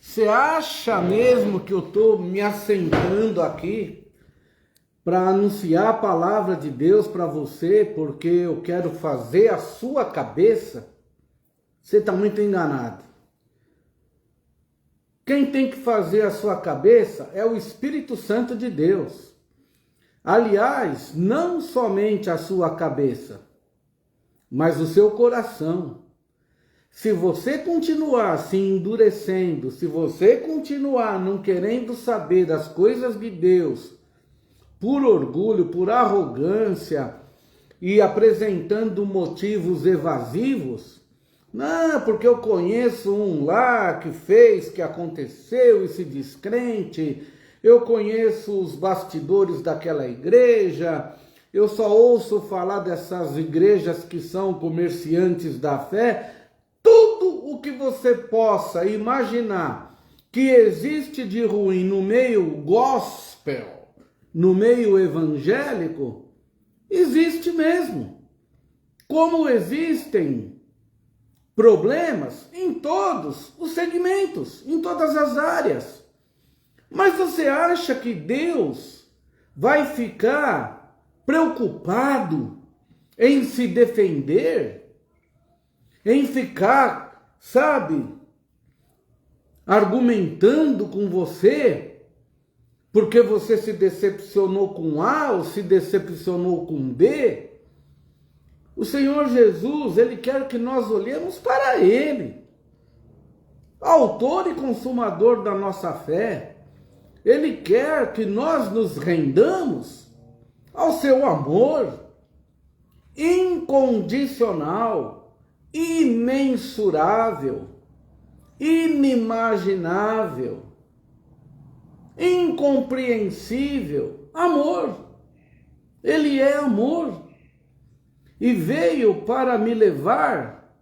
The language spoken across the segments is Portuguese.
Você acha mesmo que eu estou me assentando aqui para anunciar a palavra de Deus para você porque eu quero fazer a sua cabeça? Você está muito enganado. Quem tem que fazer a sua cabeça é o Espírito Santo de Deus. Aliás, não somente a sua cabeça, mas o seu coração. Se você continuar se endurecendo, se você continuar não querendo saber das coisas de Deus, por orgulho, por arrogância e apresentando motivos evasivos, não, porque eu conheço um lá que fez, que aconteceu e se descrente, eu conheço os bastidores daquela igreja, eu só ouço falar dessas igrejas que são comerciantes da fé. Tudo o que você possa imaginar que existe de ruim no meio gospel, no meio evangélico, existe mesmo. Como existem problemas em todos os segmentos, em todas as áreas. Mas você acha que Deus vai ficar preocupado em se defender? Em ficar, sabe, argumentando com você, porque você se decepcionou com A ou se decepcionou com B? O Senhor Jesus, Ele quer que nós olhemos para Ele, autor e consumador da nossa fé. Ele quer que nós nos rendamos ao seu amor incondicional, imensurável, inimaginável, incompreensível, amor. Ele é amor e veio para me levar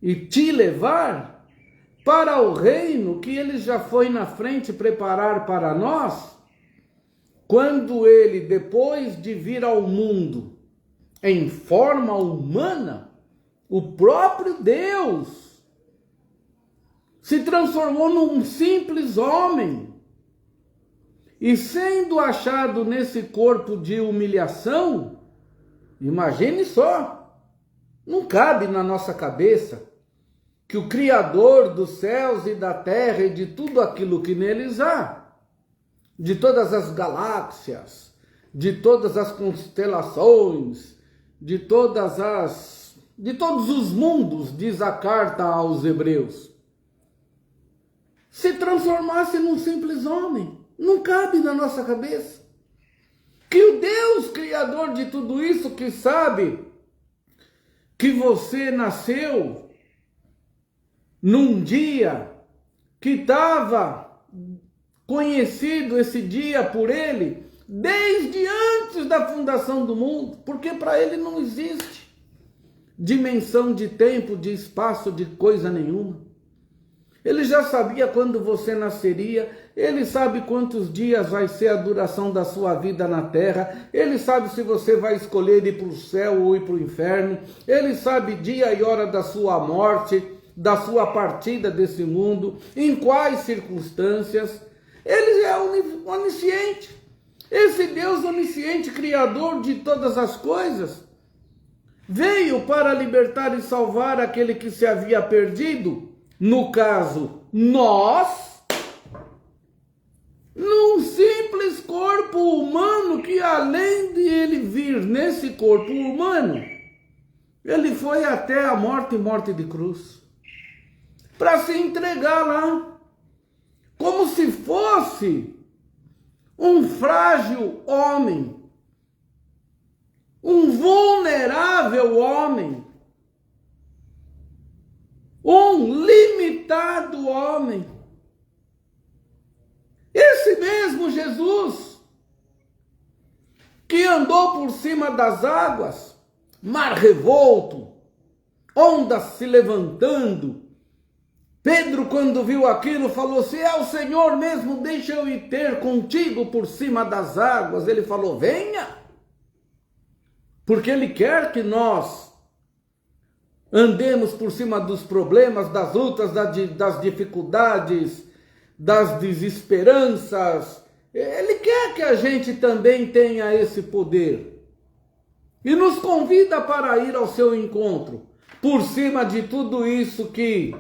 e te levar para o reino que ele já foi na frente preparar para nós, quando ele, depois de vir ao mundo em forma humana, o próprio Deus se transformou num simples homem e, sendo achado nesse corpo de humilhação, imagine só, não cabe na nossa cabeça que o Criador dos céus e da terra e de tudo aquilo que neles há, de todas as galáxias, de todas as constelações, de todos os mundos, diz a carta aos Hebreus, se transformasse num simples homem. Não cabe na nossa cabeça que o Deus Criador de tudo isso, que sabe que você nasceu num dia que estava conhecido esse dia por Ele desde antes da fundação do mundo, porque para Ele não existe dimensão de tempo, de espaço, de coisa nenhuma. Ele já sabia quando você nasceria, Ele sabe quantos dias vai ser a duração da sua vida na terra, Ele sabe se você vai escolher ir para o céu ou ir para o inferno, Ele sabe dia e hora da sua morte, da sua partida desse mundo, em quais circunstâncias. Ele é onisciente. Esse Deus onisciente, criador de todas as coisas, veio para libertar e salvar aquele que se havia perdido, no caso, nós, num simples corpo humano que, além de ele vir nesse corpo humano, ele foi até a morte de cruz, para se entregar lá, como se fosse um frágil homem, um vulnerável homem, um limitado homem. Esse mesmo Jesus que andou por cima das águas, mar revolto, ondas se levantando. Pedro, quando viu aquilo, falou: se é o Senhor mesmo, deixa eu ir ter contigo por cima das águas. Ele falou: venha, porque Ele quer que nós andemos por cima dos problemas, das lutas, das dificuldades, das desesperanças. Ele quer que a gente também tenha esse poder. E nos convida para ir ao seu encontro, por cima de tudo isso que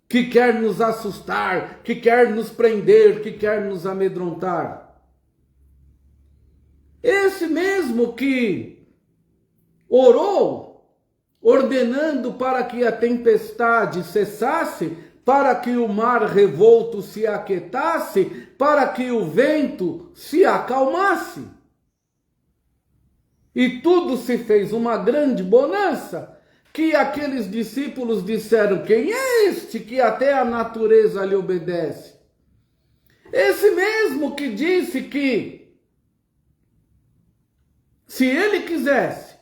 quer nos assustar, que quer nos prender, que quer nos amedrontar. Esse mesmo que orou, ordenando para que a tempestade cessasse, para que o mar revolto se aquietasse, para que o vento se acalmasse. E tudo se fez uma grande bonança, que aqueles discípulos disseram: quem é este que até a natureza lhe obedece? Esse mesmo que disse que, se ele quisesse,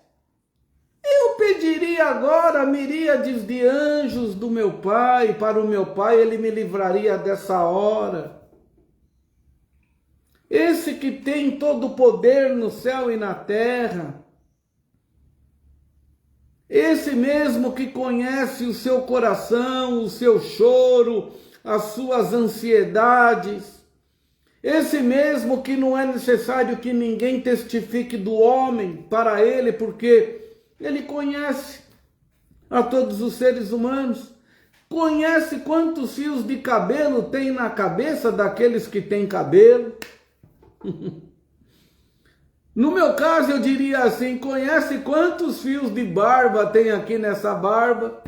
eu pediria agora miríades de anjos do meu Pai, para o meu Pai ele me livraria dessa hora. Esse que tem todo o poder no céu e na terra. Esse mesmo que conhece o seu coração, o seu choro, as suas ansiedades. Esse mesmo que não é necessário que ninguém testifique do homem para ele, porque ele conhece a todos os seres humanos. Conhece quantos fios de cabelo tem na cabeça daqueles que têm cabelo. No meu caso eu diria assim: conhece quantos fios de barba tem aqui nessa barba?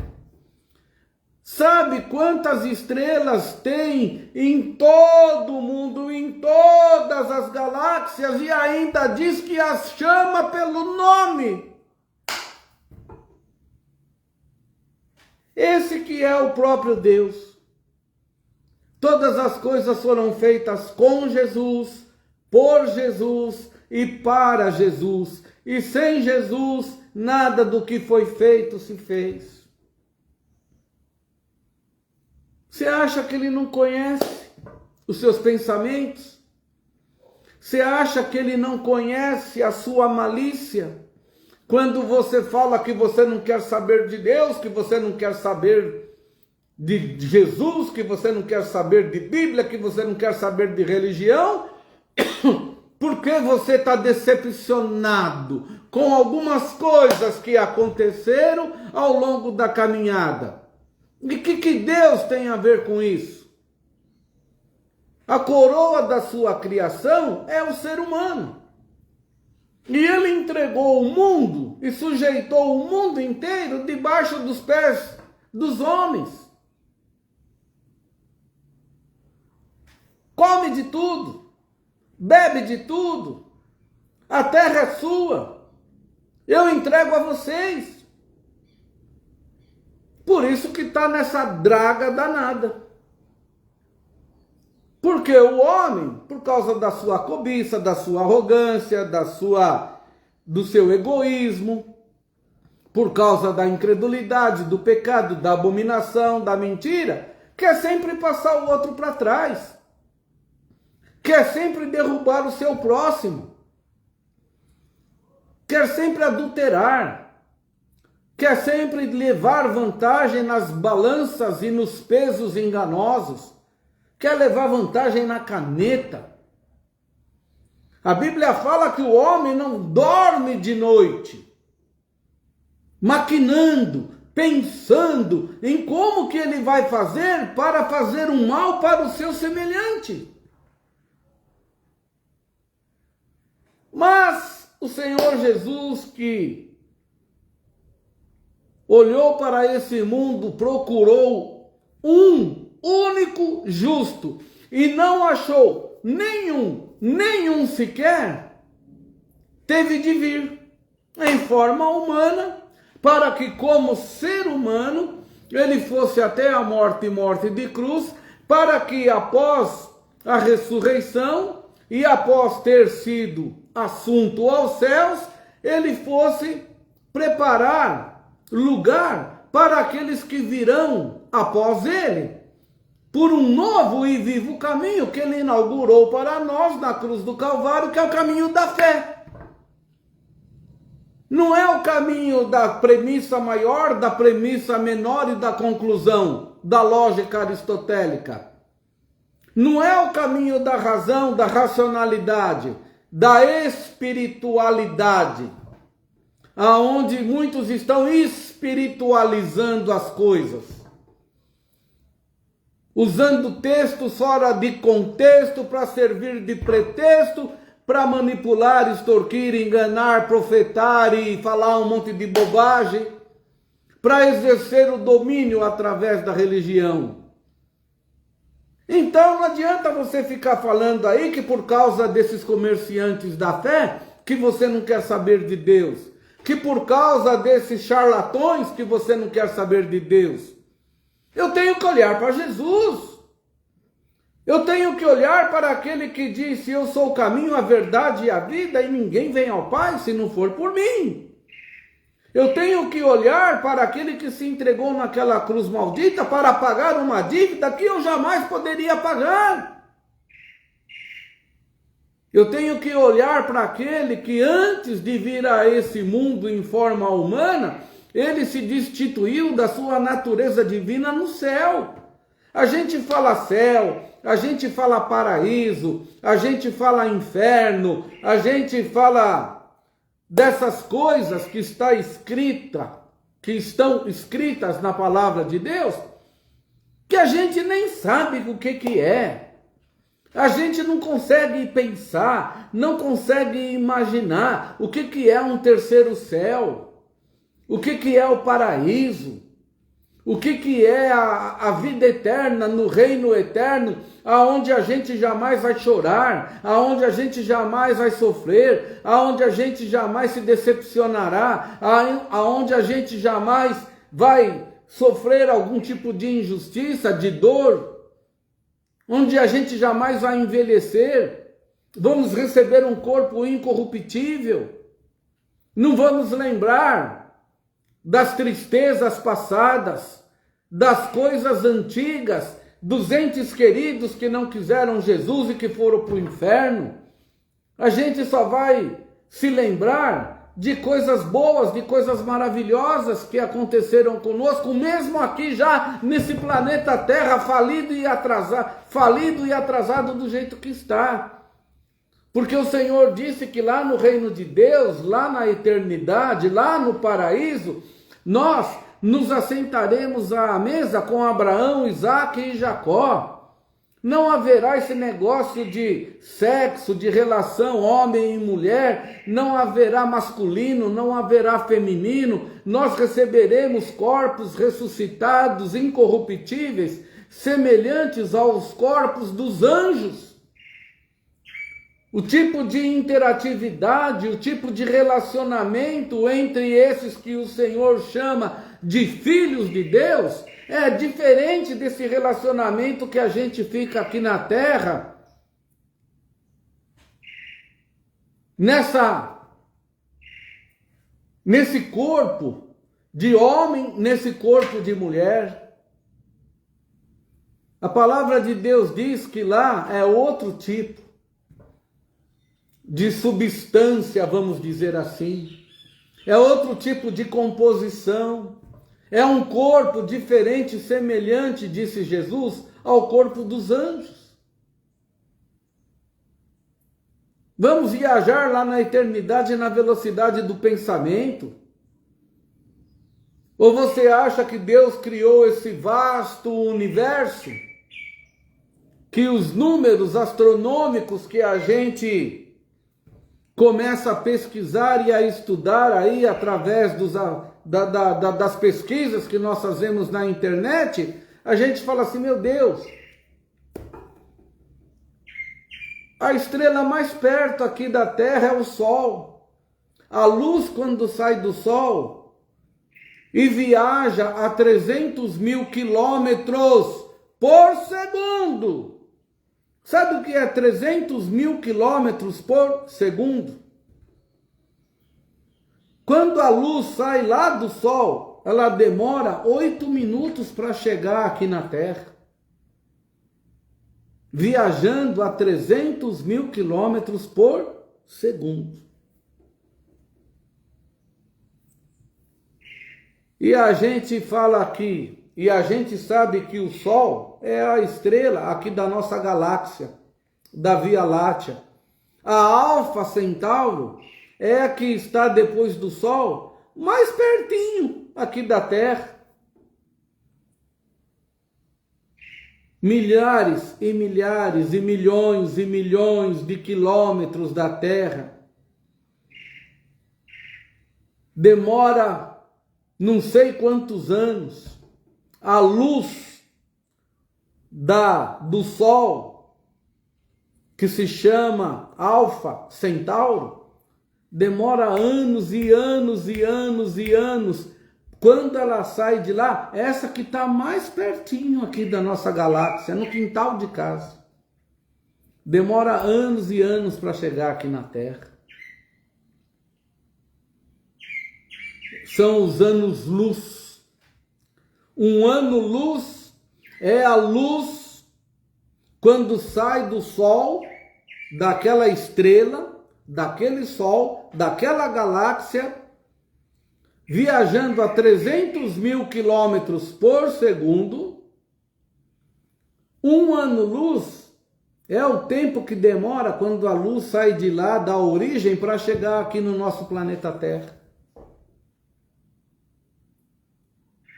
Sabe quantas estrelas tem em todo o mundo, em todas as galáxias, e ainda diz que as chama pelo nome. Esse que é o próprio Deus. Todas as coisas foram feitas com Jesus, por Jesus e para Jesus. E sem Jesus, nada do que foi feito se fez. Você acha que ele não conhece os seus pensamentos? Você acha que ele não conhece a sua malícia? Quando você fala que você não quer saber de Deus, que você não quer saber de Jesus, que você não quer saber de Bíblia, que você não quer saber de religião, porque você está decepcionado com algumas coisas que aconteceram ao longo da caminhada. E o que Deus tem a ver com isso? A coroa da sua criação é o ser humano. E ele entregou o mundo e sujeitou o mundo inteiro debaixo dos pés dos homens. Come de tudo, bebe de tudo, a terra é sua, eu entrego a vocês. Por isso que está nessa draga danada. Porque o homem, por causa da sua cobiça, da sua arrogância, do seu egoísmo, por causa da incredulidade, do pecado, da abominação, da mentira, quer sempre passar o outro para trás. Quer sempre derrubar o seu próximo. Quer sempre adulterar. Quer sempre levar vantagem nas balanças e nos pesos enganosos. Quer levar vantagem na caneta. A Bíblia fala que o homem não dorme de noite, maquinando, pensando em como que ele vai fazer para fazer um mal para o seu semelhante. Mas o Senhor Jesus, que olhou para esse mundo, procurou um único justo e não achou nenhum sequer, teve de vir em forma humana para que, como ser humano, ele fosse até a morte de cruz, para que após a ressurreição e após ter sido assunto aos céus, ele fosse preparar lugar para aqueles que virão após ele, por um novo e vivo caminho que ele inaugurou para nós na cruz do Calvário, que é o caminho da fé. Não é o caminho da premissa maior, da premissa menor e da conclusão, da lógica aristotélica. Não é o caminho da razão, da racionalidade, da espiritualidade, aonde muitos estão espiritualizando as coisas, usando textos fora de contexto para servir de pretexto, para manipular, extorquir, enganar, profetar e falar um monte de bobagem, para exercer o domínio através da religião. Então não adianta você ficar falando aí que por causa desses comerciantes da fé, que você não quer saber de Deus, que por causa desses charlatões que você não quer saber de Deus. Eu tenho que olhar para Jesus. Eu tenho que olhar para aquele que disse: eu sou o caminho, a verdade e a vida, e ninguém vem ao Pai se não for por mim. Eu tenho que olhar para aquele que se entregou naquela cruz maldita para pagar uma dívida que eu jamais poderia pagar. Eu tenho que olhar para aquele que antes de vir a esse mundo em forma humana, ele se destituiu da sua natureza divina no céu. A gente fala céu, a gente fala paraíso, a gente fala inferno, a gente fala dessas coisas que estão escritas na palavra de Deus, que a gente nem sabe o que é. A gente não consegue pensar, não consegue imaginar o que é um terceiro céu, o que é o paraíso, o que é a vida eterna no reino eterno, aonde a gente jamais vai chorar, aonde a gente jamais vai sofrer, aonde a gente jamais se decepcionará, aonde a gente jamais vai sofrer algum tipo de injustiça, de dor, onde a gente jamais vai envelhecer, vamos receber um corpo incorruptível, não vamos lembrar das tristezas passadas, das coisas antigas, dos entes queridos que não quiseram Jesus e que foram para o inferno. A gente só vai se lembrar de coisas boas, de coisas maravilhosas que aconteceram conosco, mesmo aqui já nesse planeta Terra falido e atrasado do jeito que está. Porque o Senhor disse que lá no reino de Deus, lá na eternidade, lá no paraíso, nós nos assentaremos à mesa com Abraão, Isaque e Jacó. Não haverá esse negócio de sexo, de relação homem e mulher, não haverá masculino, não haverá feminino. Nós receberemos corpos ressuscitados, incorruptíveis, semelhantes aos corpos dos anjos. O tipo de interatividade, o tipo de relacionamento entre esses que o Senhor chama de filhos de Deus é diferente desse relacionamento que a gente fica aqui na terra, nesse corpo de homem, nesse corpo de mulher. A palavra de Deus diz que lá é outro tipo de substância, vamos dizer assim. É outro tipo de composição. É um corpo diferente, semelhante, disse Jesus, ao corpo dos anjos. Vamos viajar lá na eternidade na velocidade do pensamento? Ou você acha que Deus criou esse vasto universo? Que os números astronômicos que a gente começa a pesquisar e a estudar aí através das pesquisas que nós fazemos na internet, a gente fala assim, meu Deus, a estrela mais perto aqui da Terra é o Sol. A luz, quando sai do Sol e viaja a 300 mil quilômetros por segundo. Sabe o que é 300 mil quilômetros por segundo? Quando a luz sai lá do Sol, ela demora 8 minutos para chegar aqui na Terra. Viajando a 300 mil quilômetros por segundo. E a gente fala aqui, e a gente sabe que o Sol é a estrela aqui da nossa galáxia, da Via Láctea. A Alfa Centauro é a que está depois do Sol, mais pertinho aqui da Terra. Milhares e milhares e milhões de quilômetros da Terra. Demora não sei quantos anos. A luz do Sol, que se chama Alfa Centauro, demora anos e anos e anos e anos. Quando ela sai de lá, essa que está mais pertinho aqui da nossa galáxia, no quintal de casa. Demora anos e anos para chegar aqui na Terra. São os anos-luz. Um ano-luz é a luz quando sai do Sol, daquela estrela, daquele Sol, daquela galáxia, viajando a 300 mil quilômetros por segundo. Um ano-luz é o tempo que demora quando a luz sai de lá, da origem, para chegar aqui no nosso planeta Terra.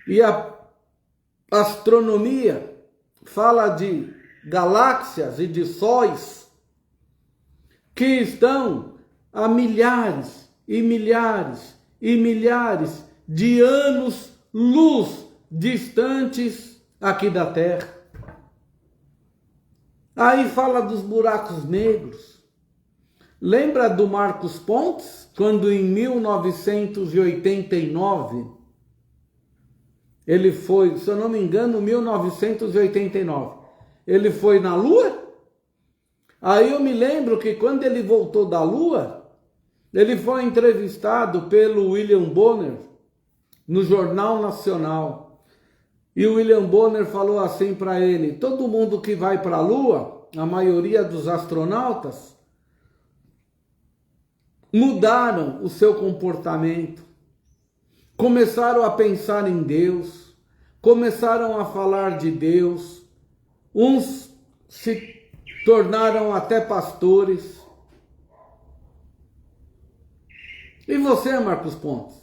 E a astronomia fala de galáxias e de sóis que estão a milhares e milhares e milhares de anos-luz distantes aqui da Terra. Aí fala dos buracos negros. Lembra do Marcos Pontes, quando em 1989, ele foi, se eu não me engano, 1989, ele foi na Lua? Aí eu me lembro que quando ele voltou da Lua, ele foi entrevistado pelo William Bonner no Jornal Nacional. E o William Bonner falou assim para ele: todo mundo que vai para a Lua, a maioria dos astronautas, mudaram o seu comportamento. Começaram a pensar em Deus, começaram a falar de Deus, uns se tornaram até pastores. E você, Marcos Pontes?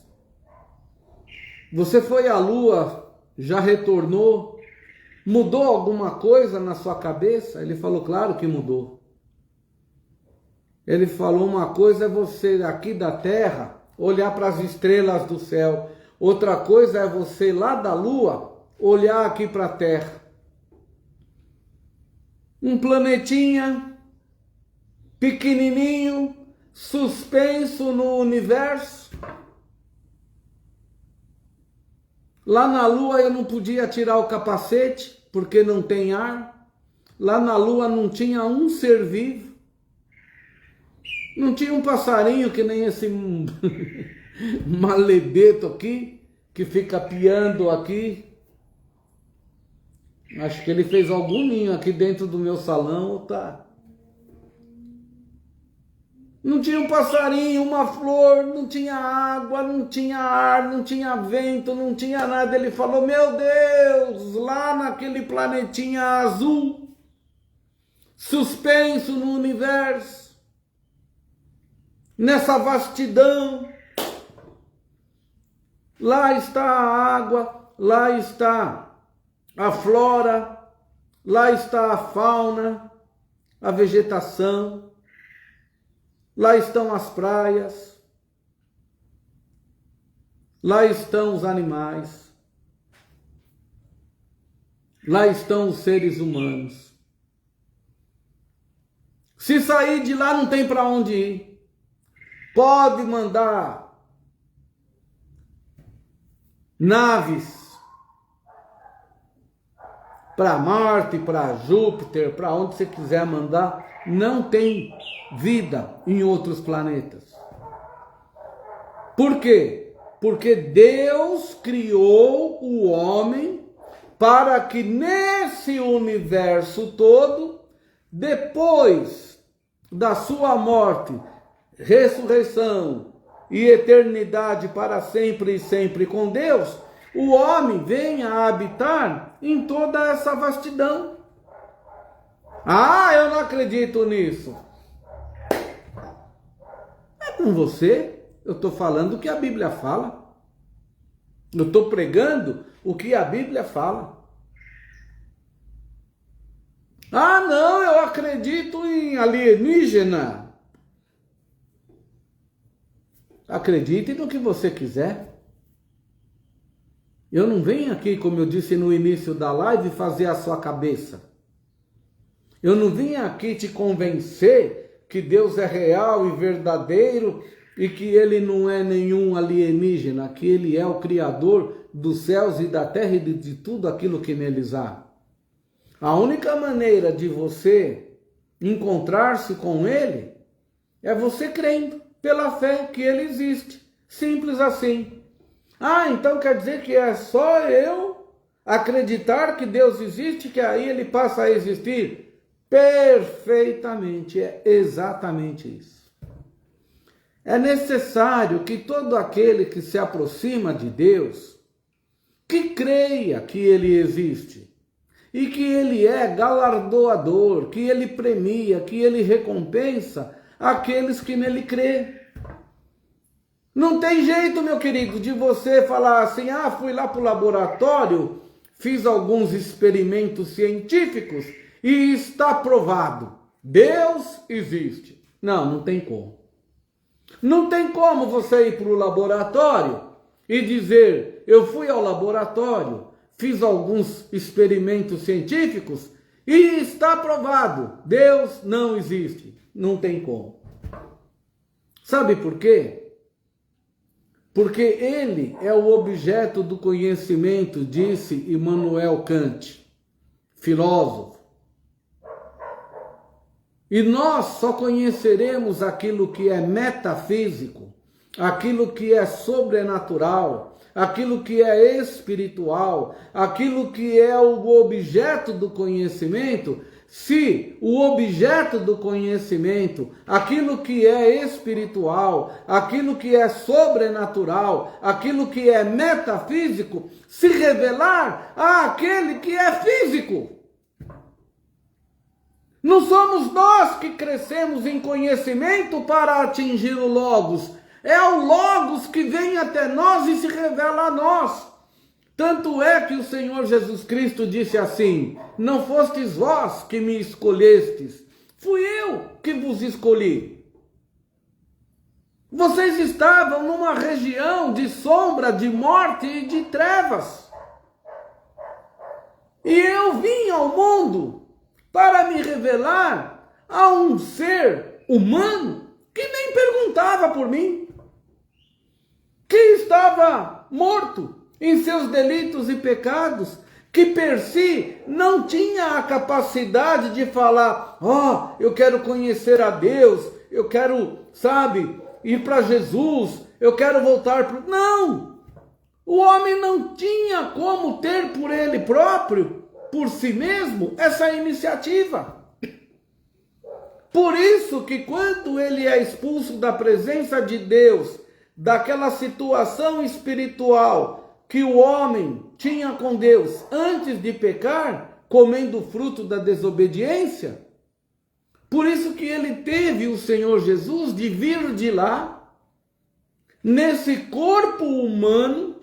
Você foi à Lua, já retornou, mudou alguma coisa na sua cabeça? Ele falou, claro que mudou. Ele falou, uma coisa é você aqui da Terra olhar para as estrelas do céu. Outra coisa é você lá da Lua olhar aqui para a Terra. Um planetinha pequenininho, suspenso no universo. Lá na Lua eu não podia tirar o capacete porque não tem ar. Lá na Lua não tinha um ser vivo. Não tinha um passarinho que nem esse malebeto aqui, que fica piando aqui. Acho que ele fez algum ninho aqui dentro do meu salão, tá? Não tinha um passarinho, uma flor, não tinha água, não tinha ar, não tinha vento, não tinha nada. Ele falou, meu Deus, lá naquele planetinha azul, suspenso no universo, nessa vastidão, lá está a água, lá está a flora, lá está a fauna, a vegetação, lá estão as praias, lá estão os animais, lá estão os seres humanos. Se sair de lá não tem para onde ir. Pode mandar naves para Marte, para Júpiter, para onde você quiser mandar, não tem vida em outros planetas. Por quê? Porque Deus criou o homem para que nesse universo todo, depois da sua morte, ressurreição e eternidade para sempre e sempre com Deus, o homem venha a habitar em toda essa vastidão. Ah, eu não acredito nisso. É com você. Eu estou falando o que a Bíblia fala. Eu estou pregando o que a Bíblia fala. Ah, não, eu acredito em alienígena. Acredite no que você quiser. Eu não venho aqui, como eu disse no início da live, fazer a sua cabeça. Eu não vim aqui te convencer que Deus é real e verdadeiro e que Ele não é nenhum alienígena, que Ele é o Criador dos céus e da terra e de tudo aquilo que neles há. A única maneira de você encontrar-se com Ele é você crendo pela fé que Ele existe. Simples assim. Ah, então quer dizer que é só eu acreditar que Deus existe que aí Ele passa a existir? Perfeitamente, é exatamente isso. É necessário que todo aquele que se aproxima de Deus, que creia que Ele existe, e que Ele é galardoador, que Ele premia, que Ele recompensa aqueles que nele crê. Não tem jeito, meu querido, de você falar assim, ah, fui lá para o laboratório, fiz alguns experimentos científicos, e está provado. Deus existe. Não, não tem como. Não tem como você ir para o laboratório e dizer, eu fui ao laboratório, fiz alguns experimentos científicos e está provado. Deus não existe. Não tem como. Sabe por quê? Porque ele é o objeto do conhecimento, disse Immanuel Kant, filósofo. E nós só conheceremos aquilo que é metafísico, aquilo que é sobrenatural, aquilo que é espiritual, aquilo que é o objeto do conhecimento, se o objeto do conhecimento, aquilo que é espiritual, aquilo que é sobrenatural, aquilo que é metafísico, se revelar àquele que é físico. Não somos nós que crescemos em conhecimento para atingir o Logos. É o Logos que vem até nós e se revela a nós. Tanto é que o Senhor Jesus Cristo disse assim, não fostes vós que me escolhestes, fui eu que vos escolhi. Vocês estavam numa região de sombra, de morte e de trevas. E eu vim ao mundo para me revelar a um ser humano que nem perguntava por mim, que estava morto em seus delitos e pecados, que per si não tinha a capacidade de falar, eu quero conhecer a Deus, eu quero, ir para Jesus, eu quero voltar para... Não! O homem não tinha como ter por ele próprio, por si mesmo, essa iniciativa. Por isso que quando ele é expulso da presença de Deus, daquela situação espiritual que o homem tinha com Deus antes de pecar, comendo o fruto da desobediência, por isso que ele teve o Senhor Jesus de vir de lá, nesse corpo humano,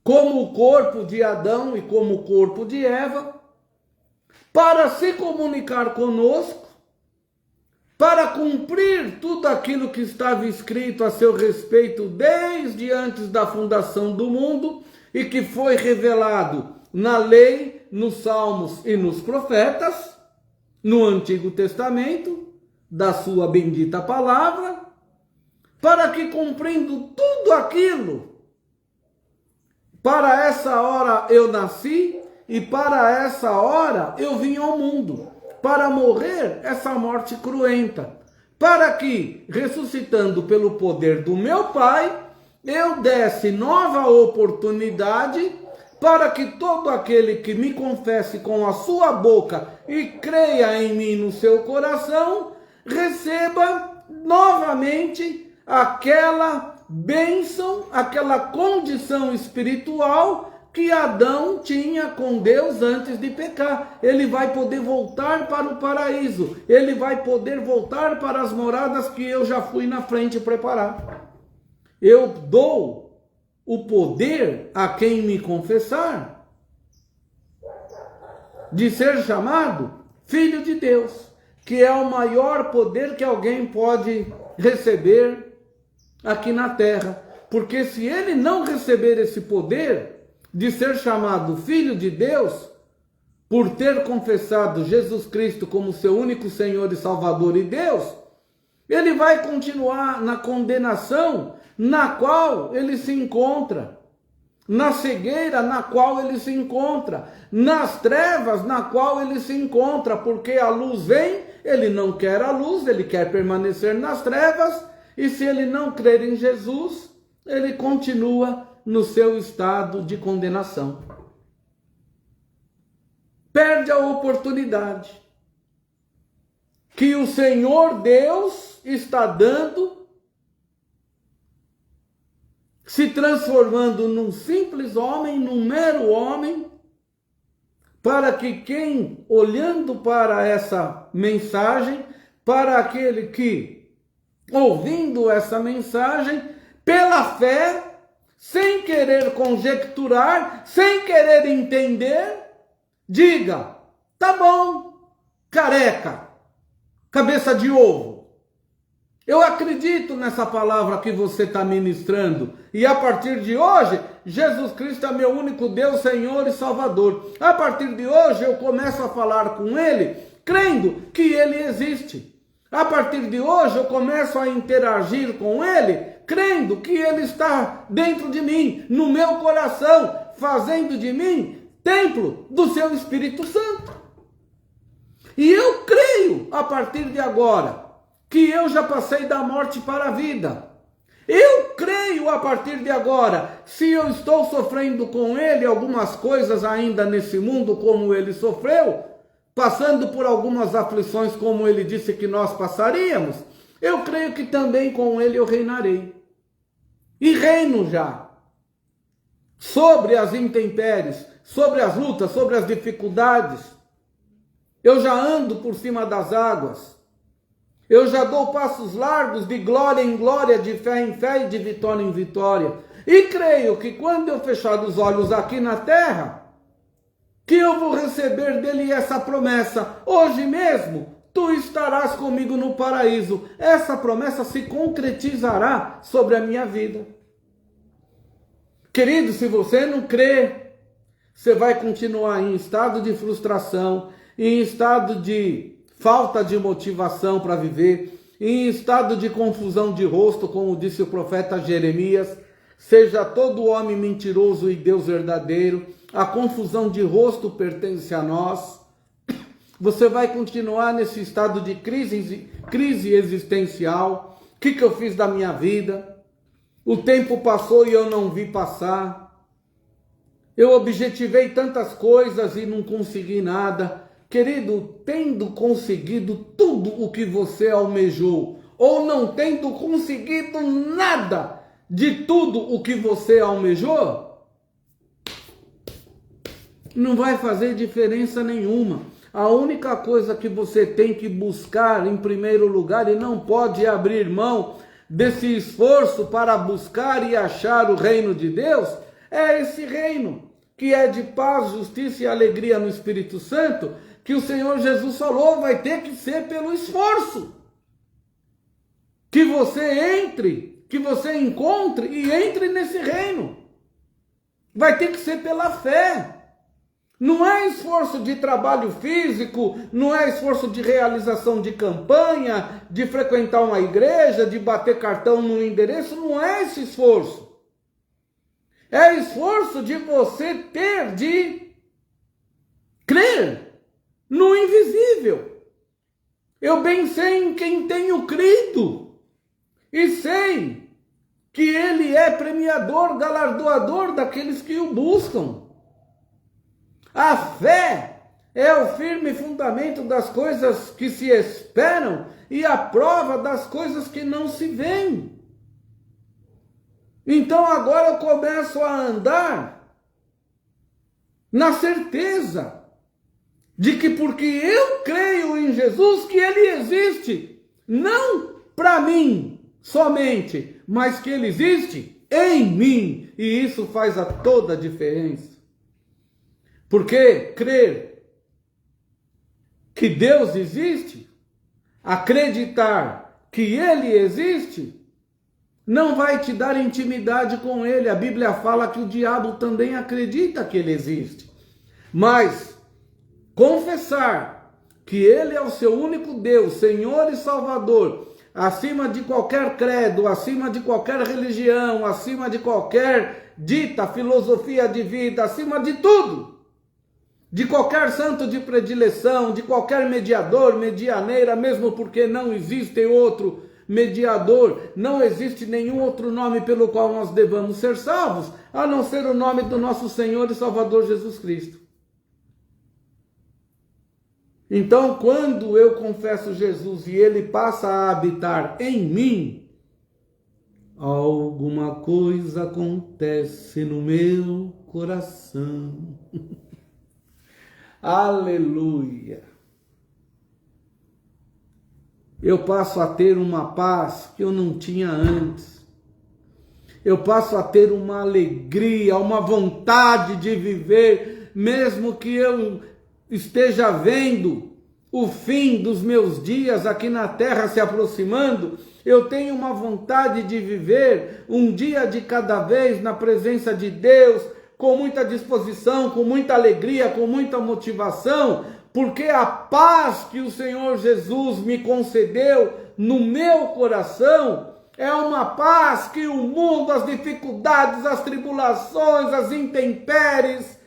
como o corpo de Adão e como o corpo de Eva, para se comunicar conosco, para cumprir tudo aquilo que estava escrito a seu respeito desde antes da fundação do mundo e que foi revelado na lei, nos salmos e nos profetas, no Antigo Testamento, da sua bendita palavra, para que cumprindo tudo aquilo, para essa hora eu nasci e para essa hora eu vim ao mundo, para morrer essa morte cruenta, para que, ressuscitando pelo poder do meu Pai, eu desse nova oportunidade para que todo aquele que me confesse com a sua boca e creia em mim no seu coração, receba novamente aquela bênção, aquela condição espiritual que Adão tinha com Deus antes de pecar. Ele vai poder voltar para o paraíso. Ele vai poder voltar para as moradas que eu já fui na frente preparar. Eu dou o poder a quem me confessar de ser chamado filho de Deus, que é o maior poder que alguém pode receber aqui na terra. Porque se ele não receber esse poder de ser chamado filho de Deus, por ter confessado Jesus Cristo como seu único Senhor e Salvador e Deus, ele vai continuar na condenação na qual ele se encontra, na cegueira na qual ele se encontra, nas trevas na qual ele se encontra, porque a luz vem, ele não quer a luz, ele quer permanecer nas trevas, e se ele não crer em Jesus, ele continua no seu estado de condenação. Perde a oportunidade que o Senhor Deus está dando, se transformando num simples homem, num mero homem, para que quem, olhando para essa mensagem, para aquele que, ouvindo essa mensagem, pela fé, sem querer conjecturar, sem querer entender, diga: tá bom, careca, cabeça de ovo. Eu acredito nessa palavra que você está ministrando. E a partir de hoje, Jesus Cristo é meu único Deus, Senhor e Salvador. A partir de hoje, eu começo a falar com Ele, crendo que Ele existe. A partir de hoje, eu começo a interagir com Ele, crendo que Ele está dentro de mim, no meu coração, fazendo de mim templo do seu Espírito Santo. E eu creio, a partir de agora, que eu já passei da morte para a vida. Eu creio, a partir de agora, se eu estou sofrendo com Ele algumas coisas ainda nesse mundo como Ele sofreu, passando por algumas aflições como Ele disse que nós passaríamos, eu creio que também com Ele eu reinarei. E reino já sobre as intempéries, sobre as lutas, sobre as dificuldades. Eu já ando por cima das águas. Eu já dou passos largos de glória em glória, de fé em fé e de vitória em vitória. E creio que quando eu fechar os olhos aqui na terra, que eu vou receber dele essa promessa. Hoje mesmo, tu estarás comigo no paraíso. Essa promessa se concretizará sobre a minha vida. Querido, se você não crê, você vai continuar em estado de frustração, em estado de falta de motivação para viver, em estado de confusão de rosto, como disse o profeta Jeremias: seja todo homem mentiroso e Deus verdadeiro, a confusão de rosto pertence a nós. Você vai continuar nesse estado de crise existencial. O que eu fiz da minha vida? O tempo passou e eu não vi passar. Eu objetivei tantas coisas e não consegui nada. Querido, tendo conseguido tudo o que você almejou, ou não tendo conseguido nada de tudo o que você almejou, não vai fazer diferença nenhuma. A única coisa que você tem que buscar em primeiro lugar, e não pode abrir mão desse esforço para buscar e achar o reino de Deus, é esse reino, que é de paz, justiça e alegria no Espírito Santo, que o Senhor Jesus falou, vai ter que ser pelo esforço. Que você entre, que você encontre e entre nesse reino. Vai ter que ser pela fé. Não é esforço de trabalho físico, não é esforço de realização de campanha, de frequentar uma igreja, de bater cartão no endereço, não é esse esforço. É esforço de você ter de crer no invisível. Eu bem sei em quem tenho crido, e sei que Ele é premiador, galardoador daqueles que o buscam. A fé é o firme fundamento das coisas que se esperam e a prova das coisas que não se veem. Então agora eu começo a andar na certeza de que porque eu creio em Jesus, que ele existe, não para mim somente, mas que ele existe em mim. E isso faz toda a diferença. Porque crer que Deus existe, acreditar que ele existe, não vai te dar intimidade com ele. A Bíblia fala que o diabo também acredita que ele existe. Mas confessar que ele é o seu único Deus, Senhor e Salvador, acima de qualquer credo, acima de qualquer religião, acima de qualquer dita filosofia de vida, acima de tudo, de qualquer santo de predileção, de qualquer mediador, medianeira, mesmo porque não existe outro mediador, não existe nenhum outro nome pelo qual nós devamos ser salvos, a não ser o nome do nosso Senhor e Salvador Jesus Cristo. Então, quando eu confesso Jesus e ele passa a habitar em mim, alguma coisa acontece no meu coração. Aleluia! Eu passo a ter uma paz que eu não tinha antes. Eu passo a ter uma alegria, uma vontade de viver, mesmo que eu esteja vendo o fim dos meus dias aqui na terra se aproximando. Eu tenho uma vontade de viver um dia de cada vez na presença de Deus, com muita disposição, com muita alegria, com muita motivação, porque a paz que o Senhor Jesus me concedeu no meu coração é uma paz que o mundo, as dificuldades, as tribulações, as intempéries,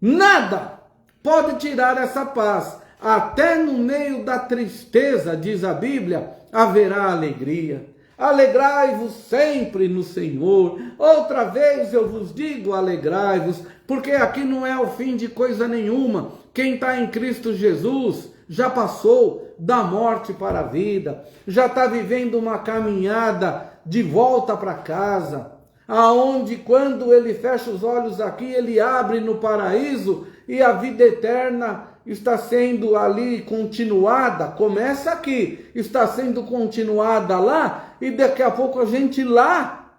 nada pode tirar essa paz. Até no meio da tristeza, diz a Bíblia, haverá alegria. Alegrai-vos sempre no Senhor. Outra vez eu vos digo, alegrai-vos, porque aqui não é o fim de coisa nenhuma. Quem está em Cristo Jesus já passou da morte para a vida, já está vivendo uma caminhada de volta para casa, aonde quando ele fecha os olhos aqui, ele abre no paraíso e a vida eterna está sendo ali continuada, começa aqui, está sendo continuada lá, e daqui a pouco a gente lá,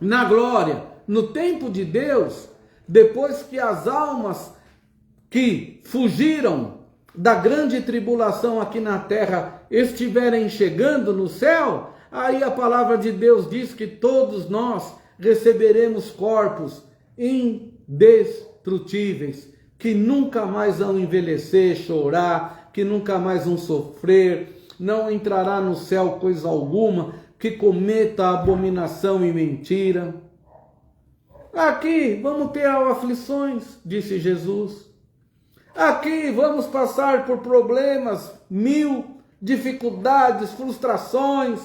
na glória, no tempo de Deus, depois que as almas que fugiram da grande tribulação aqui na terra estiverem chegando no céu, aí a palavra de Deus diz que todos nós receberemos corpos indestrutíveis, que nunca mais vão envelhecer, chorar, que nunca mais vão sofrer, não entrará no céu coisa alguma que cometa abominação e mentira. Aqui vamos ter aflições, disse Jesus. Aqui vamos passar por problemas, mil dificuldades, frustrações,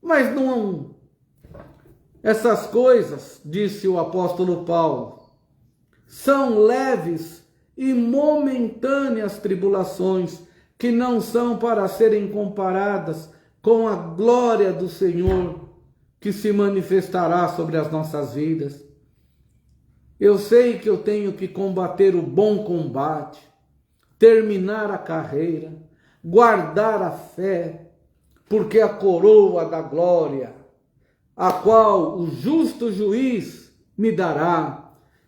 mas não essas coisas, disse o apóstolo Paulo, são leves e momentâneas tribulações que não são para serem comparadas com a glória do Senhor que se manifestará sobre as nossas vidas. Eu sei que eu tenho que combater o bom combate, terminar a carreira, guardar a fé, porque a coroa da glória, a qual o justo juiz me dará,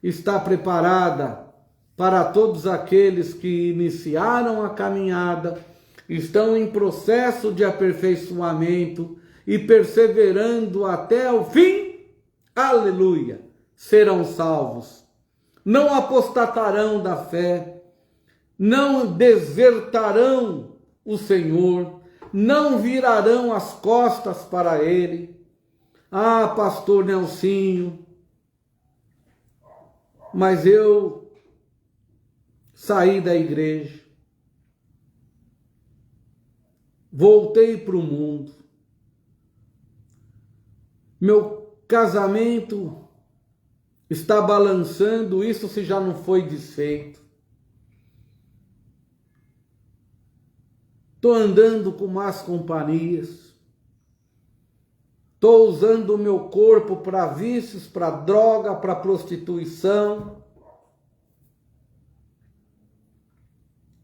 está preparada para todos aqueles que iniciaram a caminhada, estão em processo de aperfeiçoamento e perseverando até o fim, aleluia, serão salvos. Não apostatarão da fé, não desertarão o Senhor, não virarão as costas para Ele. Ah, pastor Nelsinho, mas eu saí da igreja, voltei para o mundo, meu casamento está balançando, isso se já não foi desfeito. Estou andando com más companhias, Estou usando o meu corpo para vícios, para droga, para prostituição.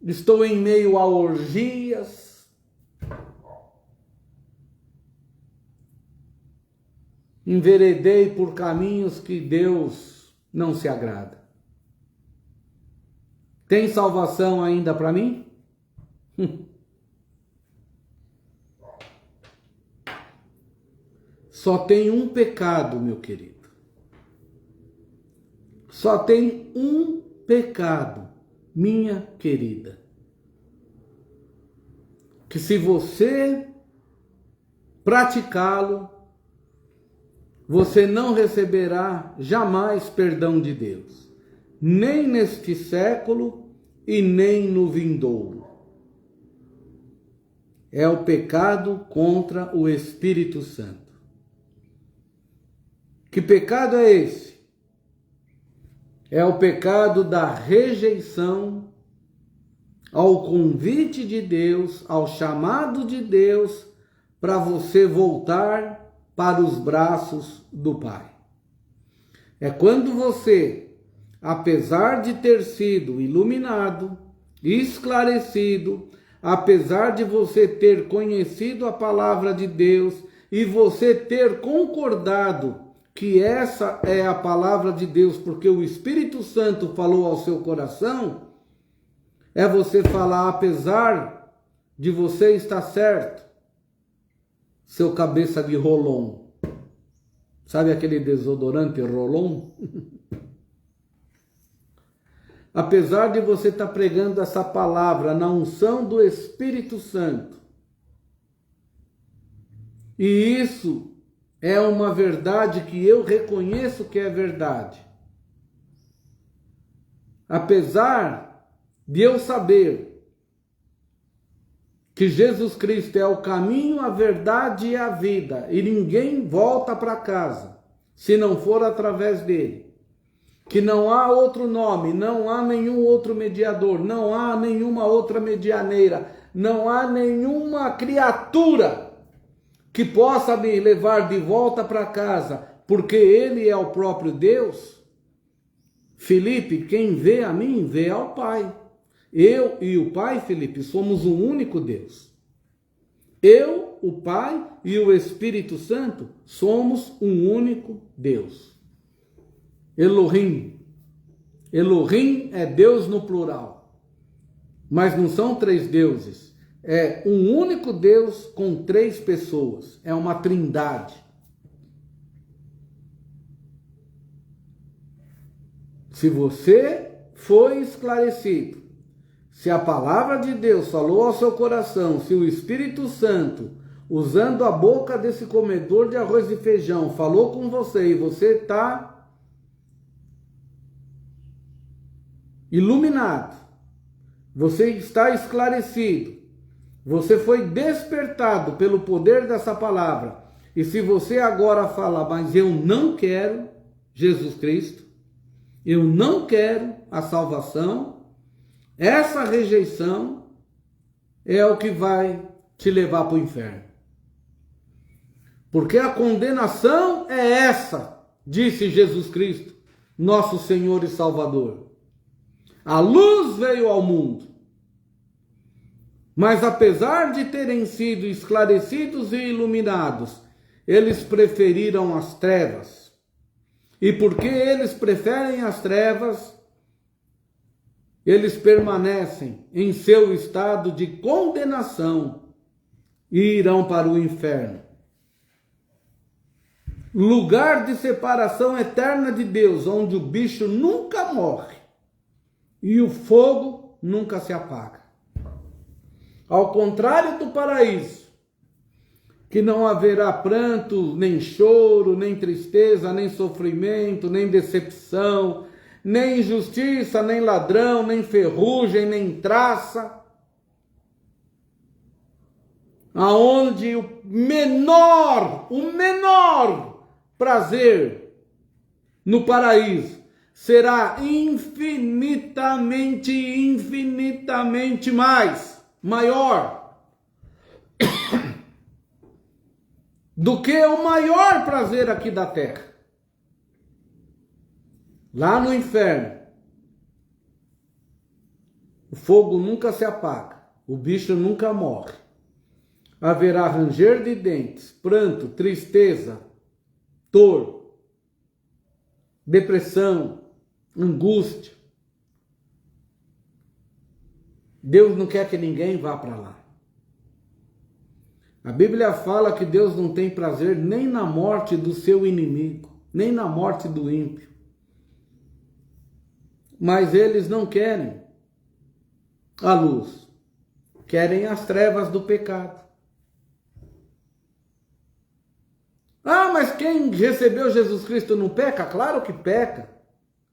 Estou em meio a orgias. Enveredei por caminhos que Deus não se agrada. Tem salvação ainda para mim? Só tem um pecado, meu querido. Só tem um pecado, minha querida. Que se você praticá-lo, você não receberá jamais perdão de Deus, nem neste século e nem no vindouro. É o pecado contra o Espírito Santo. Que pecado é esse? É o pecado da rejeição ao convite de Deus, ao chamado de Deus, para você voltar para os braços do Pai. É quando você, apesar de ter sido iluminado, esclarecido, apesar de você ter conhecido a palavra de Deus e você ter concordado que essa é a palavra de Deus, porque o Espírito Santo falou ao seu coração, é você falar, apesar de você estar certo, seu cabeça de Rolon. Sabe aquele desodorante Rolon? Apesar de você estar pregando essa palavra na unção do Espírito Santo, e isso é uma verdade que eu reconheço que é verdade. Apesar de eu saber que Jesus Cristo é o caminho, a verdade e a vida, e ninguém volta para casa se não for através dele, que não há outro nome, não há nenhum outro mediador, não há nenhuma outra medianeira, não há nenhuma criatura que possa me levar de volta para casa, porque ele é o próprio Deus. Felipe, quem vê a mim, vê ao Pai. Eu e o Pai, Felipe, somos um único Deus. Eu, o Pai e o Espírito Santo somos um único Deus. Elohim. Elohim é Deus no plural. Mas não são três deuses. É um único Deus com três pessoas. É uma trindade. Se você foi esclarecido, se a palavra de Deus falou ao seu coração, se o Espírito Santo, usando a boca desse comedor de arroz e feijão, falou com você e você está iluminado, você está esclarecido, você foi despertado pelo poder dessa palavra, e se você agora fala, mas eu não quero Jesus Cristo, eu não quero a salvação, essa rejeição é o que vai te levar para o inferno. Porque a condenação é essa, disse Jesus Cristo, nosso Senhor e Salvador. A luz veio ao mundo, mas apesar de terem sido esclarecidos e iluminados, eles preferiram as trevas. E porque eles preferem as trevas, eles permanecem em seu estado de condenação e irão para o inferno. Lugar de separação eterna de Deus, onde o bicho nunca morre e o fogo nunca se apaga. Ao contrário do paraíso, que não haverá pranto, nem choro, nem tristeza, nem sofrimento, nem decepção, nem injustiça, nem ladrão, nem ferrugem, nem traça. Aonde o menor prazer no paraíso será infinitamente maior do que o maior prazer aqui da terra. Lá no inferno, o fogo nunca se apaga, o bicho nunca morre. Haverá ranger de dentes, pranto, tristeza, dor, depressão, angústia. Deus não quer que ninguém vá para lá. A Bíblia fala que Deus não tem prazer nem na morte do seu inimigo, nem na morte do ímpio. Mas eles não querem a luz, querem as trevas do pecado. Ah, mas quem recebeu Jesus Cristo não peca? Claro que peca.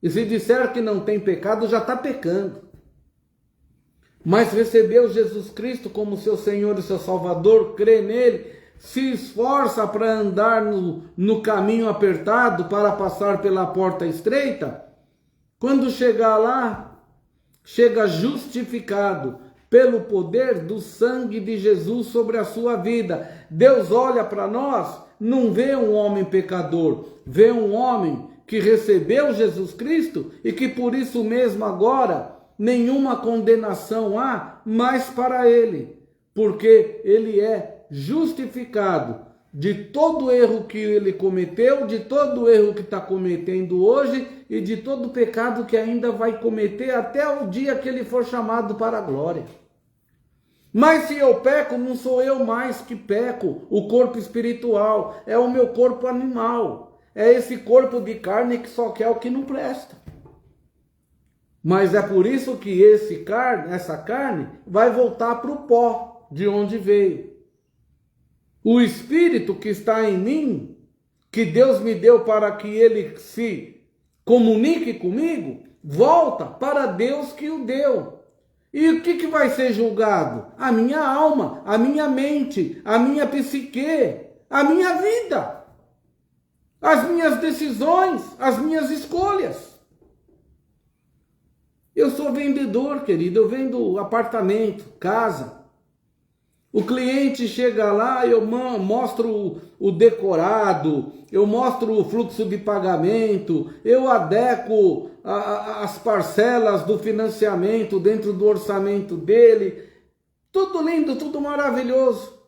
E se disser que não tem pecado, já está pecando. Mas recebeu Jesus Cristo como seu Senhor e seu Salvador, crê nele, se esforça para andar no caminho apertado, para passar pela porta estreita, quando chegar lá, chega justificado pelo poder do sangue de Jesus sobre a sua vida. Deus olha para nós, não vê um homem pecador, vê um homem que recebeu Jesus Cristo e que por isso mesmo agora nenhuma condenação há mais para ele, porque ele é justificado de todo erro que ele cometeu, de todo erro que está cometendo hoje e de todo pecado que ainda vai cometer até o dia que ele for chamado para a glória. Mas se eu peco, não sou eu mais que peco, o corpo espiritual, é o meu corpo animal, é esse corpo de carne que só quer o que não presta. Mas é por isso que essa carne vai voltar para o pó de onde veio. O Espírito que está em mim, que Deus me deu para que ele se comunique comigo, volta para Deus que o deu. E o que vai ser julgado? A minha alma, a minha mente, a minha psique, a minha vida, as minhas decisões, as minhas escolhas. Eu sou vendedor, querido, eu vendo apartamento, casa. O cliente chega lá, eu mostro o decorado, eu mostro o fluxo de pagamento, eu adequo as parcelas do financiamento dentro do orçamento dele. Tudo lindo, tudo maravilhoso.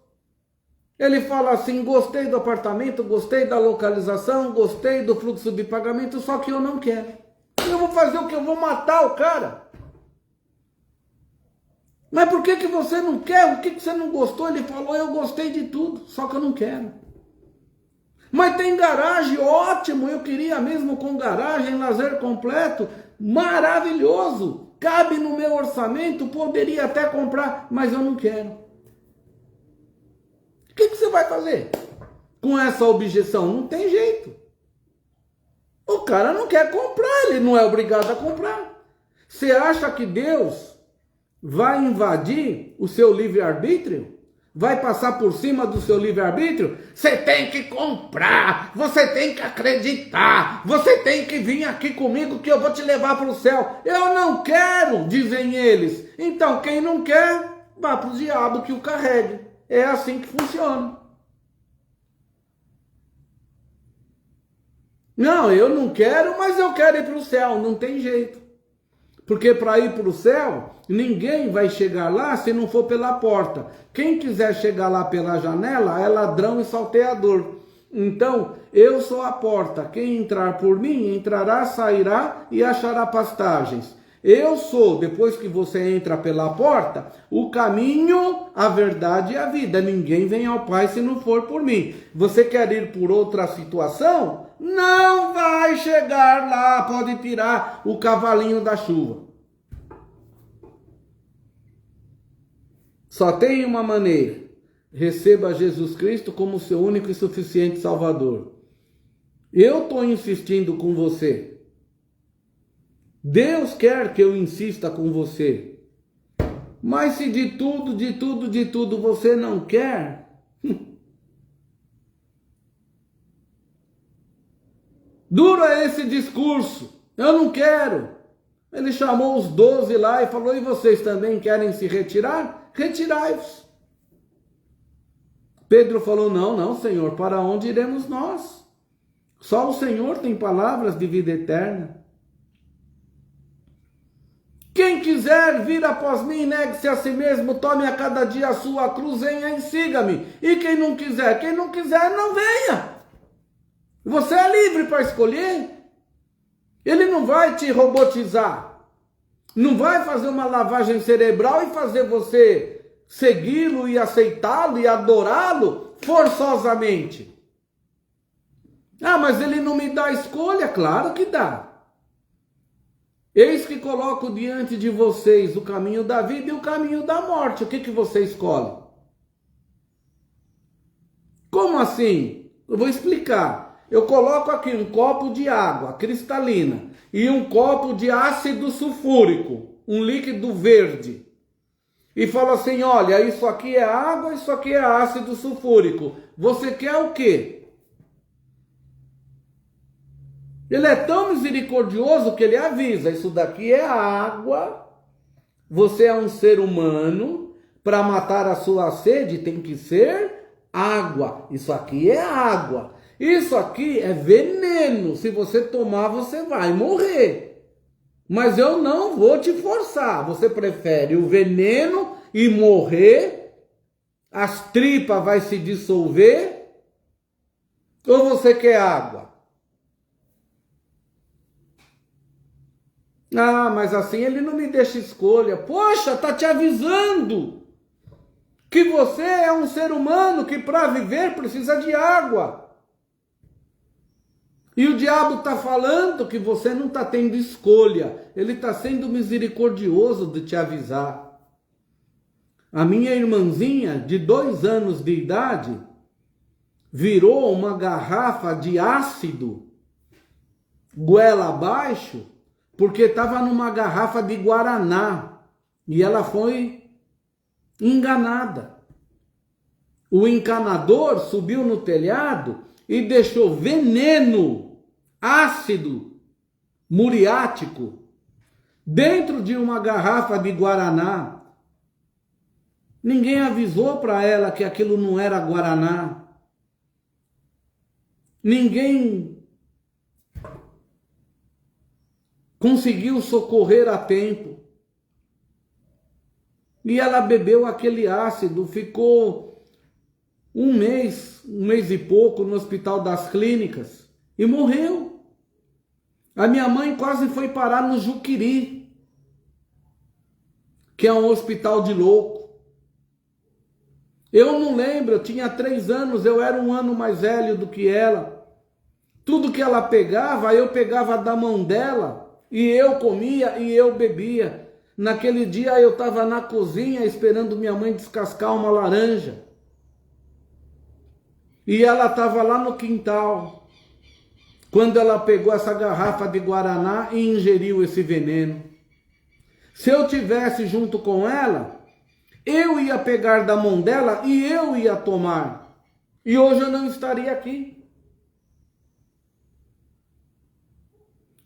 Ele fala assim, gostei do apartamento, gostei da localização, gostei do fluxo de pagamento, só que eu não quero. Eu vou fazer o que? Eu vou matar o cara. Mas por que você não quer? O que você não gostou? Ele falou, eu gostei de tudo, só que eu não quero. Mas tem garagem, ótimo, eu queria mesmo com garagem, lazer completo, maravilhoso. Cabe no meu orçamento, poderia até comprar, mas eu não quero. O que você vai fazer com essa objeção? Não tem jeito. O cara não quer comprar, ele não é obrigado a comprar. Você acha que Deus vai invadir o seu livre-arbítrio? Vai passar por cima do seu livre-arbítrio? Você tem que comprar, você tem que acreditar, você tem que vir aqui comigo que eu vou te levar para o céu. Eu não quero, dizem eles. Então quem não quer, vá para o diabo que o carregue. É assim que funciona. Não, eu não quero, mas eu quero ir para o céu. Não tem jeito. Porque para ir para o céu, ninguém vai chegar lá se não for pela porta. Quem quiser chegar lá pela janela é ladrão e salteador. Então, eu sou a porta. Quem entrar por mim, entrará, sairá e achará pastagens. Eu sou, depois que você entra pela porta, o caminho, a verdade e a vida. Ninguém vem ao Pai se não for por mim. Você quer ir por outra situação? Não vai chegar lá, pode tirar o cavalinho da chuva. Só tem uma maneira. Receba Jesus Cristo como seu único e suficiente Salvador. Eu estou insistindo com você. Deus quer que eu insista com você. Mas se de tudo você não quer, dura esse discurso. Eu não quero. Ele chamou os 12 lá e falou, e vocês também querem se retirar? Retirai-vos. Pedro falou, não, não, Senhor, para onde iremos nós? Só o Senhor tem palavras de vida eterna. Quem quiser vir após mim, negue-se a si mesmo, tome a cada dia a sua cruz, venha e siga-me. E quem não quiser, não venha. Você é livre para escolher. Ele não vai te robotizar. Não vai fazer uma lavagem cerebral e fazer você segui-lo e aceitá-lo e adorá-lo forçosamente. Ah, mas ele não me dá escolha? Claro que dá. Eis que coloco diante de vocês o caminho da vida e o caminho da morte. O que você escolhe? Como assim? Eu vou explicar. Eu coloco aqui um copo de água cristalina e um copo de ácido sulfúrico, um líquido verde. E falo assim, olha, isso aqui é água, isso aqui é ácido sulfúrico. Você quer o quê? Ele é tão misericordioso que ele avisa, isso daqui é água, você é um ser humano, para matar a sua sede tem que ser água. Isso aqui é água. Isso aqui é veneno, se você tomar você vai morrer. Mas eu não vou te forçar, você prefere o veneno e morrer, as tripas vai se dissolver, ou você quer água? Ah, mas assim ele não me deixa escolha. Poxa, tá te avisando que você é um ser humano que para viver precisa de água. E o diabo está falando que você não está tendo escolha. Ele está sendo misericordioso de te avisar. A minha irmãzinha, de 2 anos de idade, virou uma garrafa de ácido goela abaixo, porque estava numa garrafa de guaraná e ela foi enganada. O encanador subiu no telhado e deixou veneno, ácido muriático, dentro de uma garrafa de guaraná. Ninguém avisou para ela que aquilo não era guaraná. Ninguém conseguiu socorrer a tempo. E ela bebeu aquele ácido, ficou um mês e pouco no Hospital das Clínicas e morreu. A minha mãe quase foi parar no Juqueri, que é um hospital de louco. Eu não lembro, eu tinha 3 anos, eu era 1 ano mais velho do que ela. Tudo que ela pegava, eu pegava da mão dela. E eu comia e eu bebia. Naquele dia eu estava na cozinha esperando minha mãe descascar uma laranja. E ela estava lá no quintal, quando ela pegou essa garrafa de guaraná e ingeriu esse veneno. Se eu tivesse junto com ela, eu ia pegar da mão dela e eu ia tomar. E hoje eu não estaria aqui.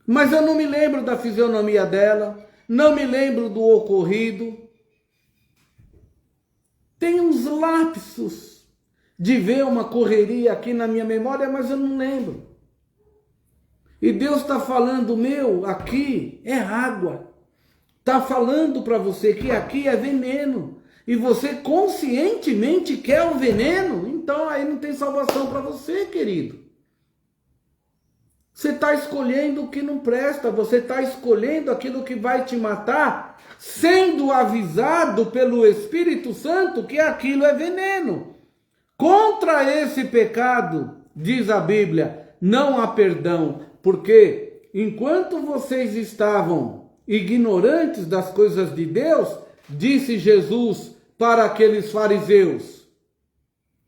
Mas eu não me lembro da fisionomia dela, não me lembro do ocorrido. Tem uns lapsos de ver uma correria aqui na minha memória, mas eu não lembro. E Deus está falando, meu, aqui é água. Está falando para você que aqui é veneno. E você conscientemente quer o veneno, então aí não tem salvação para você, querido. Você está escolhendo o que não presta, você está escolhendo aquilo que vai te matar, sendo avisado pelo Espírito Santo que aquilo é veneno. Contra esse pecado, diz a Bíblia, não há perdão, porque enquanto vocês estavam ignorantes das coisas de Deus, disse Jesus para aqueles fariseus,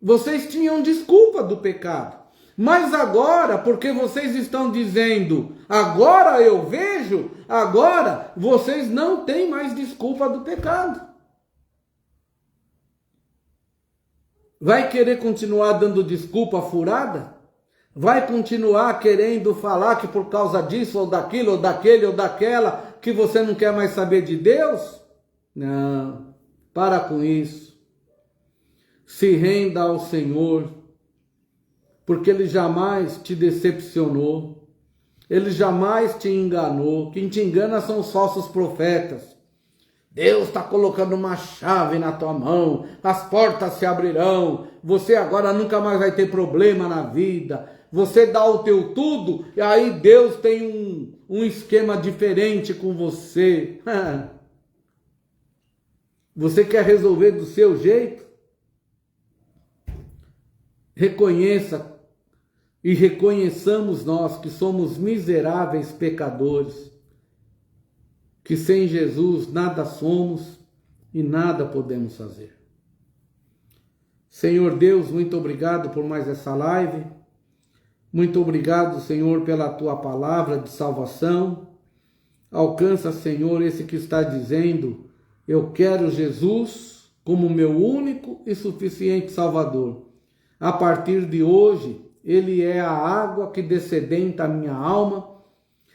vocês tinham desculpa do pecado. Mas agora, porque vocês estão dizendo, agora eu vejo, agora vocês não têm mais desculpa do pecado. Vai querer continuar dando desculpa furada? Vai continuar querendo falar que por causa disso, ou daquilo, ou daquele, ou daquela, que você não quer mais saber de Deus? Não, para com isso. se renda ao Senhor, porque Ele jamais te decepcionou, Ele jamais te enganou. Quem te engana são os falsos profetas. Deus está colocando uma chave na tua mão, as portas se abrirão, você agora nunca mais vai ter problema na vida. Você dá o teu tudo e aí Deus tem um esquema diferente com você. Você quer resolver do seu jeito? Reconheça e reconheçamos nós que somos miseráveis pecadores, que sem Jesus nada somos e nada podemos fazer. Senhor Deus, muito obrigado por mais essa live. Muito obrigado, Senhor, pela tua palavra de salvação. Alcança, Senhor, esse que está dizendo: eu quero Jesus como meu único e suficiente Salvador. A partir de hoje, Ele é a água que dessedenta a minha alma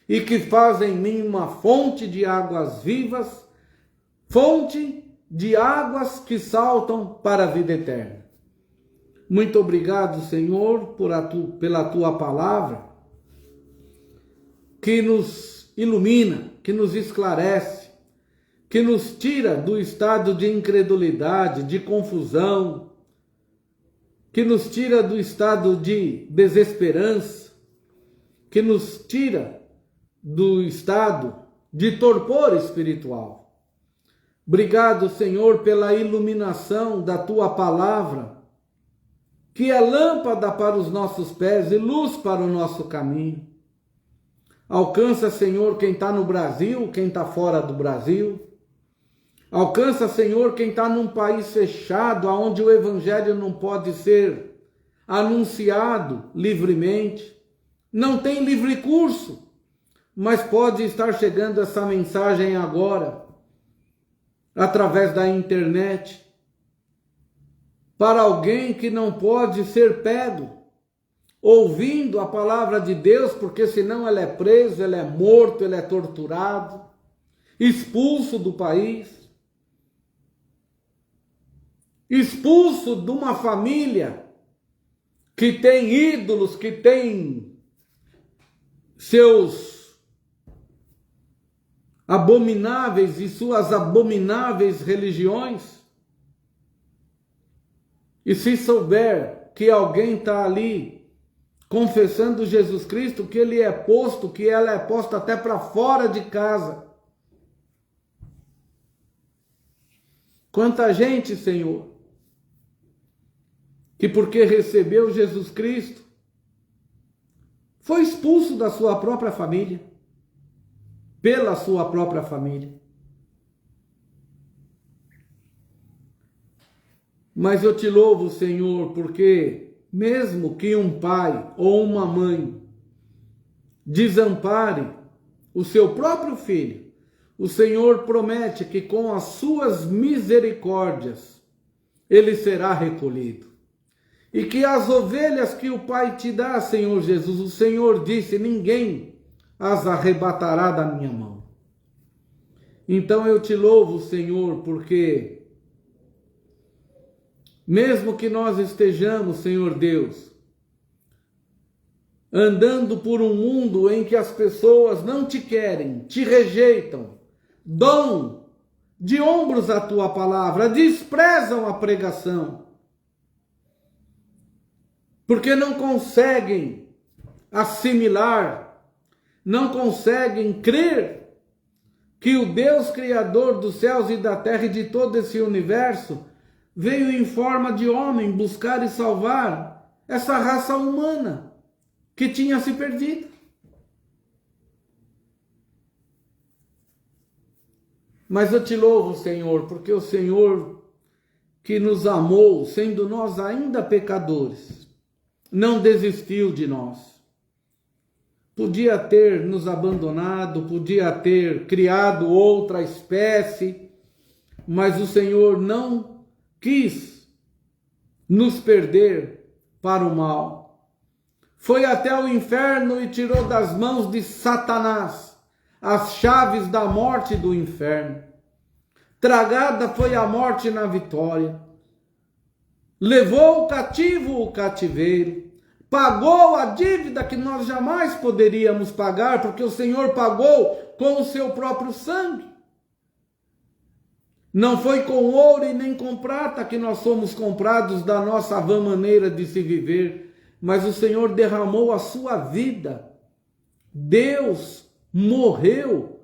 e que faz em mim uma fonte de águas vivas, fonte de águas que saltam para a vida eterna. Muito obrigado, Senhor, pela tua palavra, que nos ilumina, que nos esclarece, que nos tira do estado de incredulidade, de confusão, que nos tira do estado de desesperança, que nos tira do estado de torpor espiritual. Obrigado, Senhor, pela iluminação da tua palavra, que é lâmpada para os nossos pés e luz para o nosso caminho. Alcança, Senhor, quem está no Brasil, quem está fora do Brasil. Alcança, Senhor, quem está num país fechado, onde o Evangelho não pode ser anunciado livremente. Não tem livre curso, mas pode estar chegando essa mensagem agora, através da internet, para alguém que não pode ser pego, ouvindo a palavra de Deus, porque senão ele é preso, ele é morto, ele é torturado, expulso do país, expulso de uma família que tem ídolos, que tem seus abomináveis e suas abomináveis religiões. E se souber que alguém está ali confessando Jesus Cristo, que ele é posto, que ela é posta até para fora de casa. Quanta gente, Senhor, que porque recebeu Jesus Cristo, foi expulso da sua própria família, pela sua própria família. Mas eu te louvo, Senhor, porque mesmo que um pai ou uma mãe desampare o seu próprio filho, o Senhor promete que com as suas misericórdias ele será recolhido. E que as ovelhas que o Pai te dá, Senhor Jesus, o Senhor disse, ninguém as arrebatará da minha mão. Então eu te louvo, Senhor, porque mesmo que nós estejamos, Senhor Deus, andando por um mundo em que as pessoas não te querem, te rejeitam, dão de ombros a tua palavra, desprezam a pregação, porque não conseguem assimilar, não conseguem crer que o Deus Criador dos céus e da terra e de todo esse universo veio em forma de homem buscar e salvar essa raça humana que tinha se perdido. Mas eu te louvo, Senhor, porque o Senhor que nos amou, sendo nós ainda pecadores, não desistiu de nós. Podia ter nos abandonado, podia ter criado outra espécie, mas o Senhor não quis nos perder para o mal. Foi até o inferno e tirou das mãos de Satanás as chaves da morte e do inferno. Tragada foi a morte na vitória. levou o cativo o cativeiro, pagou a dívida que nós jamais poderíamos pagar, porque o Senhor pagou com o seu próprio sangue. Não foi com ouro e nem com prata que nós somos comprados da nossa vã maneira de se viver, mas o Senhor derramou a sua vida. Deus morreu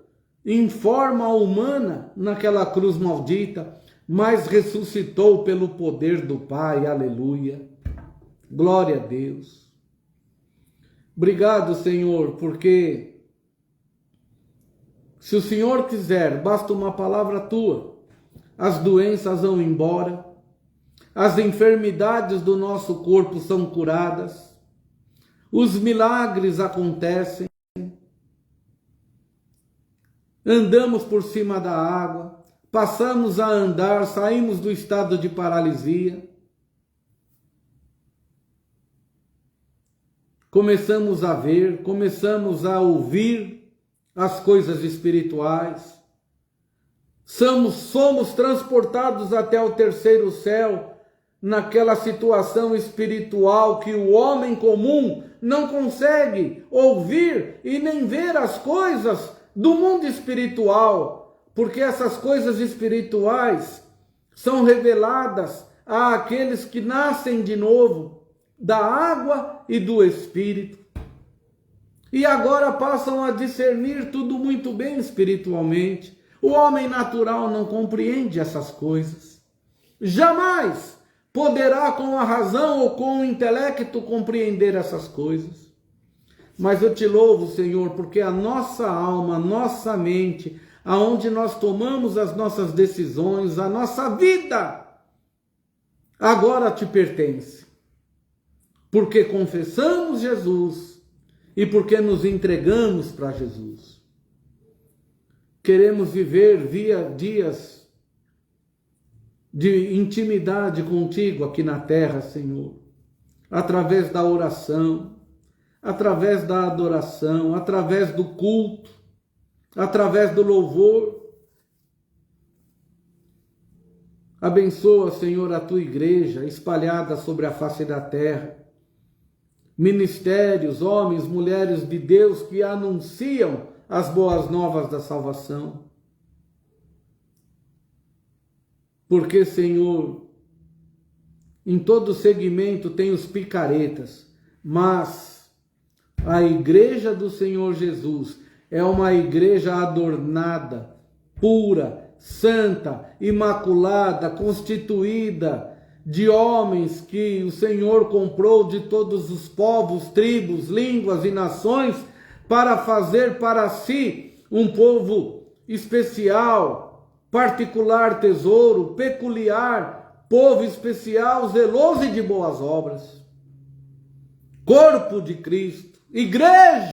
em forma humana naquela cruz maldita, mas ressuscitou pelo poder do Pai. Aleluia. Glória a Deus. Obrigado, Senhor, porque se o Senhor quiser, basta uma palavra tua. As doenças vão embora, as enfermidades do nosso corpo são curadas, os milagres acontecem, andamos por cima da água, passamos a andar, saímos do estado de paralisia, começamos a ver, começamos a ouvir as coisas espirituais, somos transportados até o terceiro céu, naquela situação espiritual que o homem comum não consegue ouvir e nem ver as coisas do mundo espiritual, porque essas coisas espirituais são reveladas àqueles que nascem de novo, da água e do Espírito. E agora passam a discernir tudo muito bem espiritualmente. O homem natural não compreende essas coisas. Jamais poderá com a razão ou com o intelecto compreender essas coisas. Mas eu te louvo, Senhor, porque a nossa alma, a nossa mente, aonde nós tomamos as nossas decisões, a nossa vida, agora te pertence. Porque confessamos Jesus e porque nos entregamos para Jesus. Queremos viver dias de intimidade contigo aqui na terra, Senhor, através da oração, através da adoração, através do culto, através do louvor. Abençoa, Senhor, a tua igreja espalhada sobre a face da terra, ministérios, homens, mulheres de Deus que anunciam as boas novas da salvação. Porque, Senhor, em todo segmento tem os picaretas, mas a igreja do Senhor Jesus é uma igreja adornada, pura, santa, imaculada, constituída de homens que o Senhor comprou de todos os povos, tribos, línguas e nações, para fazer para si um povo especial, particular tesouro, peculiar, povo especial, zeloso e de boas obras. Corpo de Cristo, igreja